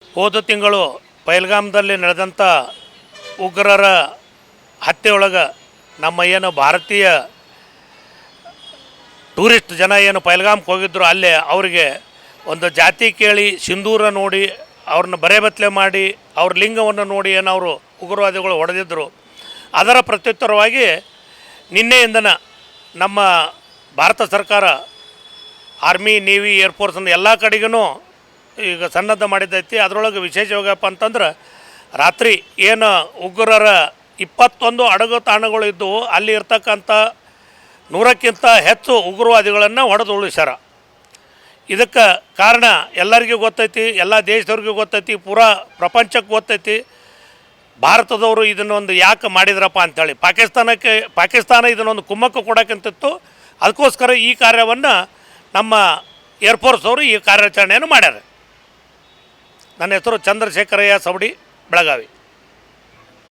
ಹೋದ ತಿಂಗಳು ಪಹಲ್ಗಾಮ್ದಲ್ಲಿ ನಡೆದಂಥ ಉಗ್ರರ ಹತ್ಯೆಯೊಳಗೆ ನಮ್ಮ ಏನು ಭಾರತೀಯ ಟೂರಿಸ್ಟ್ ಜನ ಏನು ಪಹಲ್ಗಾಮ್ಗೆ ಹೋಗಿದ್ದರು ಅಲ್ಲೇ ಅವರಿಗೆ ಒಂದು ಜಾತಿ ಕೇಳಿ ಸಿಂಧೂರ ನೋಡಿ ಅವ್ರನ್ನ ಬರೆಬತ್ತಲೆ ಮಾಡಿ ಅವ್ರ ಲಿಂಗವನ್ನು ನೋಡಿ ಏನು ಅವರು ಉಗ್ರವಾದಿಗಳು ಹೊಡೆದಿದ್ದರು. ಅದರ ಪ್ರತ್ಯುತ್ತರವಾಗಿ ನಿನ್ನೆಯಿಂದನ ನಮ್ಮ ಭಾರತ ಸರ್ಕಾರ ಆರ್ಮಿ ನೇವಿ ಏರ್ಫೋರ್ಸ್ನ ಎಲ್ಲ ಕಡೆಗೂ ಈಗ ಸನ್ನದ್ಧ ಮಾಡಿದ್ದೈತಿ. ಅದರೊಳಗೆ ವಿಶೇಷವಾಗಪ್ಪ ಅಂತಂದ್ರೆ ರಾತ್ರಿ ಏನು ಉಗ್ರರ 21 ಅಡಗು ತಾಣಗಳು ಇದ್ದವು, ಅಲ್ಲಿ ಇರ್ತಕ್ಕಂಥ 100ಕ್ಕಿಂತ ಹೆಚ್ಚು ಉಗ್ರವಾದಿಗಳನ್ನು ಹೊಡೆದು ಉಳಿಸ್ಯಾರ. ಇದಕ್ಕೆ ಕಾರಣ ಎಲ್ಲರಿಗೂ ಗೊತ್ತೈತಿ, ಎಲ್ಲ ದೇಶದವ್ರಿಗೂ ಗೊತ್ತೈತಿ, ಪೂರಾ ಪ್ರಪಂಚಕ್ಕೆ ಗೊತ್ತೈತಿ ಭಾರತದವರು ಇದನ್ನೊಂದು ಯಾಕೆ ಮಾಡಿದ್ರಪ್ಪ ಅಂಥೇಳಿ. ಪಾಕಿಸ್ತಾನ ಇದನ್ನೊಂದು ಕುಮ್ಮಕ್ಕು ಕೊಡೋಕ್ಕಂತಿತ್ತು. ಅದಕ್ಕೋಸ್ಕರ ಈ ಕಾರ್ಯವನ್ನು ನಮ್ಮ ಏರ್ಫೋರ್ಸ್ ಅವರು ಈ ಕಾರ್ಯಾಚರಣೆಯನ್ನು ಮಾಡ್ಯಾರ. ನನ್ನ ಹೆಸರು ಚಂದ್ರಶೇಖರಯ್ಯ ಸವಡಿ, ಬೆಳಗಾವಿ.